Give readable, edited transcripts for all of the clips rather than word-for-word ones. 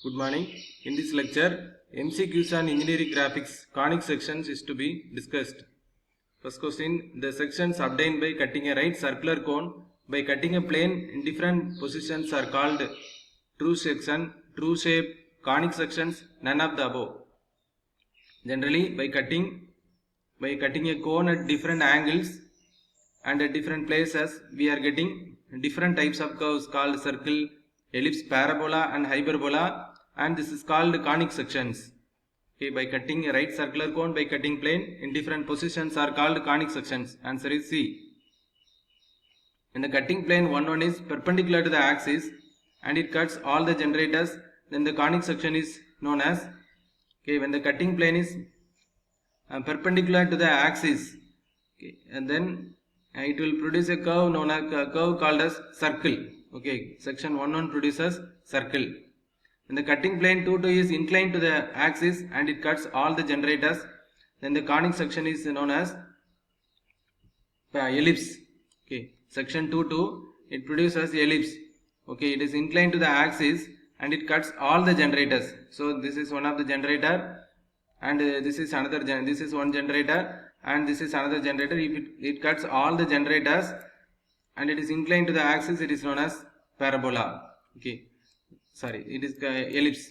Good morning. In this lecture, MCQs on engineering graphics conic sections is to be discussed. First question, the sections obtained by cutting a right circular cone by cutting a plane in different positions are called true section, true shape, conic sections, none of the above. Generally, by cutting a cone at different angles and at different places, we are getting different types of curves called circle, ellipse, parabola and hyperbola, and this is called conic sections. Okay, by cutting a right circular cone by cutting plane in different positions are called conic sections. Answer is C. In the cutting plane, one is perpendicular to the axis and it cuts all the generators, then the conic section is known as, okay, when the cutting plane is perpendicular to the axis, okay, and then it will produce a curve known as curve called as circle. Okay, section 1 produces circle. When the cutting plane 2 is inclined to the axis and it cuts all the generators, then the conic section is known as ellipse. Okay, section 2 it produces ellipse. Okay, it is inclined to the axis and it cuts all the generators. So this is one of the generator, and this is another this is one generator, and this is another generator. If it cuts all the generators and it is inclined to the axis, it is known as parabola. Okay, sorry, it is ellipse.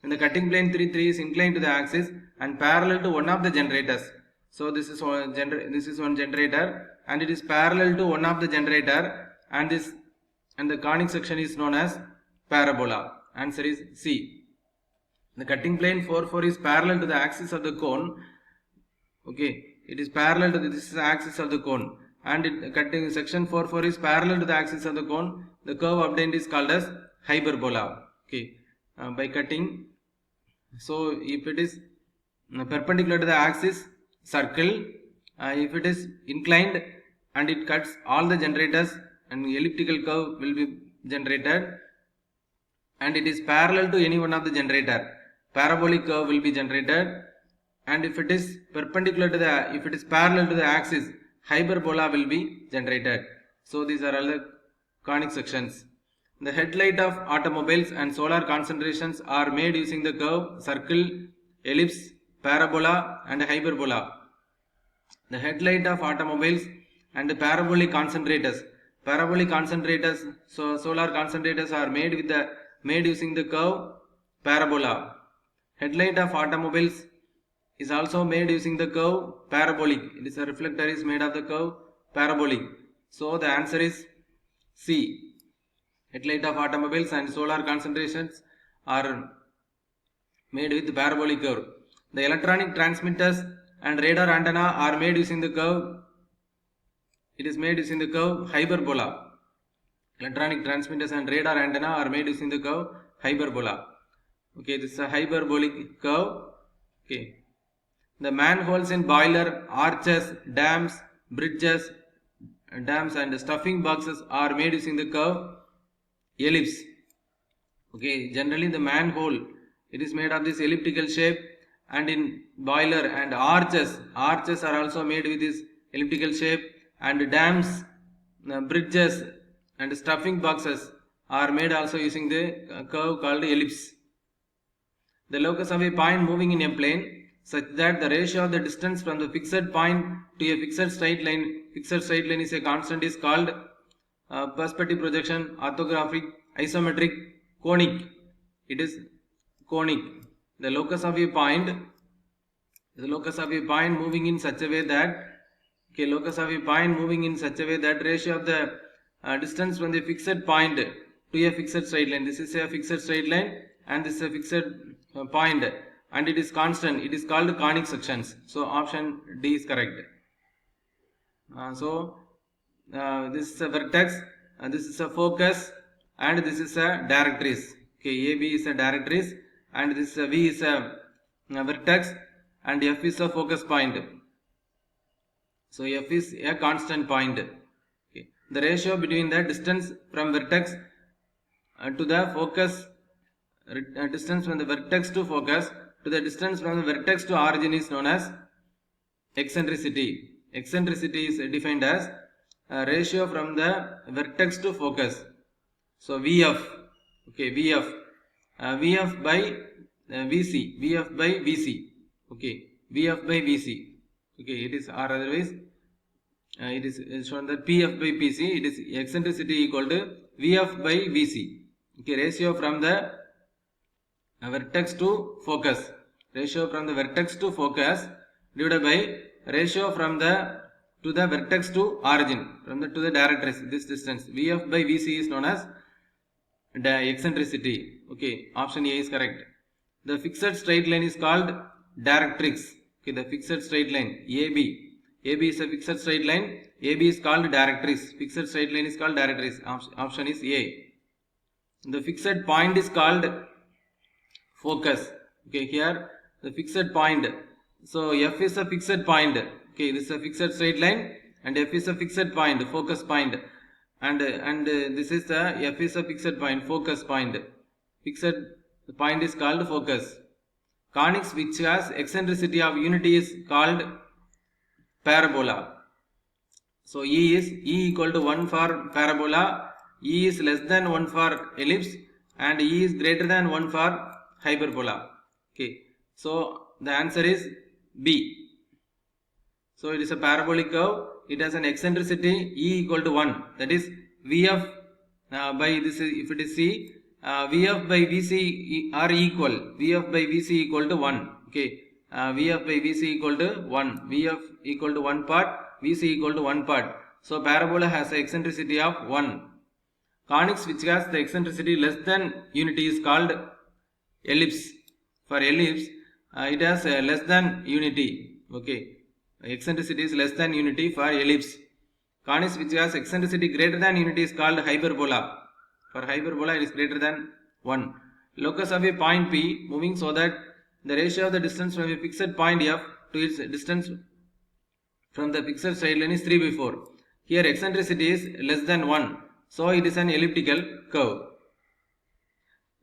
When the cutting plane 3 is inclined to the axis and parallel to one of the generators, so this is one generator and it is parallel to one of the generator, and the conic section is known as parabola. Answer is C. The cutting plane 4 is parallel to the axis of the cone. Okay, it is parallel to this axis of the cone, and cutting section 4 is parallel to the axis of the cone. The curve obtained is called as hyperbola. Okay, by cutting, so if it is perpendicular to the axis, circle. If it is inclined and it cuts all the generators, an elliptical curve will be generated, and it is parallel to any one of the generator, parabolic curve will be generated, and if it is perpendicular to if it is parallel to the axis, hyperbola will be generated. So these are all the conic sections. The headlight of automobiles and solar concentrations are made using the curve, circle, ellipse, parabola and hyperbola. The headlight of automobiles and the parabolic concentrators, so solar concentrators are made using the curve, parabola. Headlight of automobiles is also made using the curve, parabolic. It is a reflector is made of the curve, parabolic. So the answer is C. Headlight of automobiles and solar concentrations are made with parabolic curve. The electronic transmitters and radar antenna are made using the curve. It is made using the curve, hyperbola. Electronic transmitters and radar antenna are made using the curve, hyperbola. Okay, this is a hyperbolic curve. Okay. The manholes in boiler, arches, dams, bridges, and stuffing boxes are made using the curve, ellipse. Okay, generally the manhole, it is made of this elliptical shape, and in boiler and arches are also made with this elliptical shape, and dams, bridges and stuffing boxes are made also using the curve called ellipse. The locus of a point moving in a plane such that the ratio of the distance from the fixed point to a fixed straight line is a constant is called perspective projection, orthographic, isometric, conic. It is conic. The locus of a point moving in such a way that ratio of the distance from the fixed point to a fixed straight line. This is a fixed straight line and this is a fixed point, and it is constant. It is called conic sections. So option D is correct. This is a vertex, and this is a focus, and this is a directrix. Okay, AB is a directrix, and this V is a vertex, and F is a focus point. So F is a constant point. Okay. The ratio between the distance from vertex to the focus, distance from the vertex to focus to the distance from the vertex to origin is known as eccentricity. Eccentricity is defined as a ratio from the vertex to focus. So VF, okay, VF, Vf by Vc, Vf by Vc, okay, Vf by Vc, okay, it is, or otherwise it is shown that Pf by Pc, it is eccentricity equal to Vf by Vc, okay, ratio from the vertex to focus, ratio from the vertex to focus divided by ratio from the to the vertex to origin, from the to the directrix, this distance. Vf by Vc is known as the eccentricity. Okay, option A is correct. The fixed straight line is called directrix. Okay, the fixed straight line AB. AB is a fixed straight line. AB is called directrix. Fixed straight line is called directrix. Option is A. The fixed point is called focus. Okay, here the fixed point. So F is a fixed point. Okay, this is a fixed straight line, and F is a fixed point, focus point, and this is the F is a fixed point, focus point. Fixed point is called focus. Conics which has eccentricity of unity is called parabola. So E equal to 1 for parabola, E is less than 1 for ellipse, and E is greater than 1 for hyperbola. Okay, so the answer is B. So it is a parabolic curve. It has an eccentricity E equal to 1. That is Vf by this, if it is C, Vf by Vc are equal. Vf by Vc equal to 1. Okay, Vf by Vc equal to 1. Vf equal to 1 part, Vc equal to 1 part. So parabola has an eccentricity of 1. Conics which has the eccentricity less than unity is called ellipse. For ellipse, it has less than unity. Okay, eccentricity is less than unity for ellipse. Conics which has eccentricity greater than unity is called hyperbola. For hyperbola, it is greater than 1. Locus of a point P moving so that the ratio of the distance from a fixed point F to its distance from the fixed straight line is 3 by 4. Here eccentricity is less than 1. So it is an elliptical curve.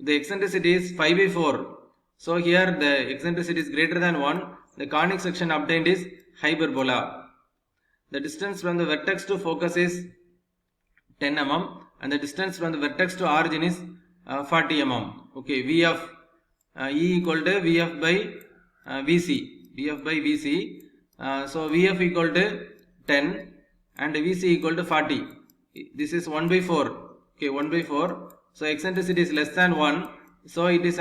The eccentricity is 5 by 4. So here the eccentricity is greater than 1. The conic section obtained is hyperbola. The distance from the vertex to focus is 10 mm, and the distance from the vertex to origin is 40 mm. Okay, Vf E equal to Vf by Vc. Vf by Vc. So Vf equal to 10 and Vc equal to 40. This is 1 by 4. Okay, 1 by 4. So eccentricity is less than 1. So it is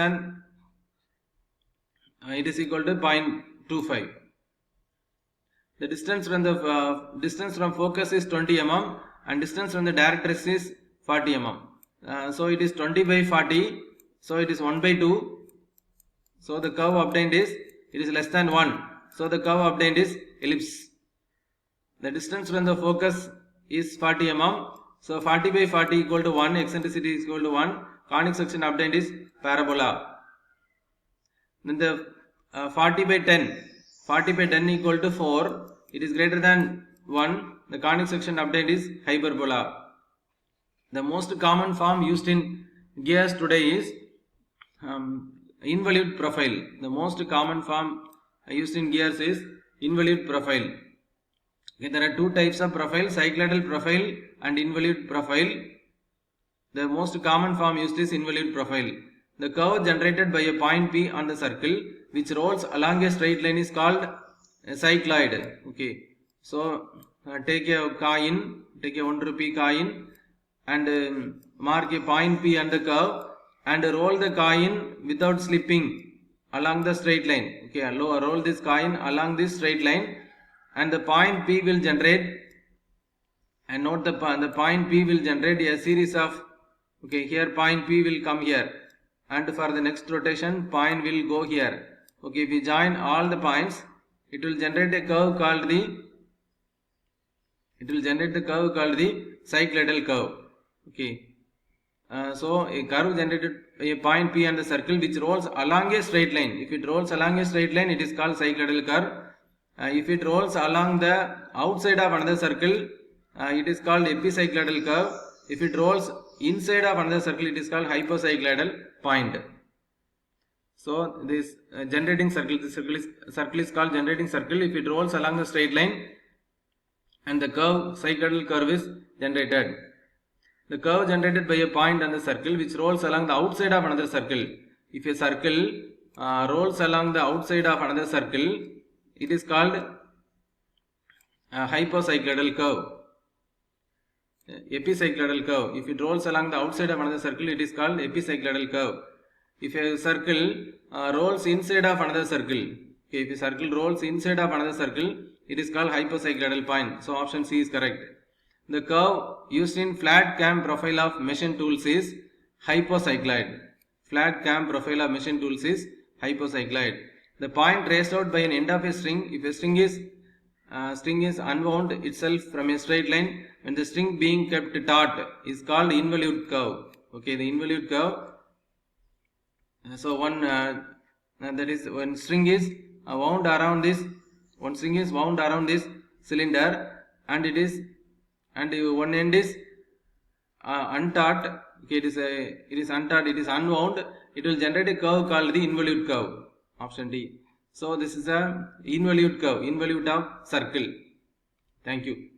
equal to 0.25. The distance from the focus is 20 mm and distance from the directrix is 40 mm. So it is 20 by 40. So it is 1 by 2. So the curve obtained is, it is less than 1. So the curve obtained is ellipse. The distance from the focus is 40 mm. So 40 by 40 equal to 1. Eccentricity is equal to 1. Conic section obtained is parabola. Then the 40 by 10. 40 by 10 equal to 4. It is greater than 1. The conic section obtained is hyperbola. The most common form used in gears today is involute profile. The most common form used in gears is involute profile. Okay, there are two types of profile, cycloidal profile and involute profile. The most common form used is involute profile. The curve generated by a point P on the circle which rolls along a straight line is called a cycloid. Okay, so take a coin, take a 1 rupee coin and mark a point P on the curve and roll the coin without slipping along the straight line. Okay, roll this coin along this straight line and the point P will generate, and note the point P will generate a series of, okay, here point P will come here and for the next rotation point will go here. Okay, if we join all the points, it will generate a curve called the cycloidal curve. Okay, so a curve generated by a point P on the circle which rolls along a straight line. If it rolls along a straight line, it is called cycloidal curve. If it rolls along the outside of another circle, it is called epicycloidal curve. If it rolls inside of another circle, it is called hypocycloidal point. So this generating circle, the circle is called generating circle if it rolls along the straight line and the curve, cycloidal curve is generated. The curve generated by a point on the circle which rolls along the outside of another circle. If a circle rolls along the outside of another circle, it is called a hypocycloidal curve. Epicycloidal curve. If it rolls along the outside of another circle, it is called epicycloidal curve. If a circle rolls inside of another circle, okay, if a circle rolls inside of another circle, it is called hypocycloidal point. So option C is correct. The curve used in flat cam profile of machine tools is hypocycloid. Flat cam profile of machine tools is hypocycloid. The point traced out by an end of a string, if a string is unwound itself from a straight line when the string being kept taut, is called involute curve. Okay, the involute curve. So one that is when string is wound around this, one string is wound around this cylinder, and one end is untaut. Okay, it is untaut, it is unwound. It will generate a curve called the involute curve. Option D. So this is a involute curve, involute of circle. Thank you.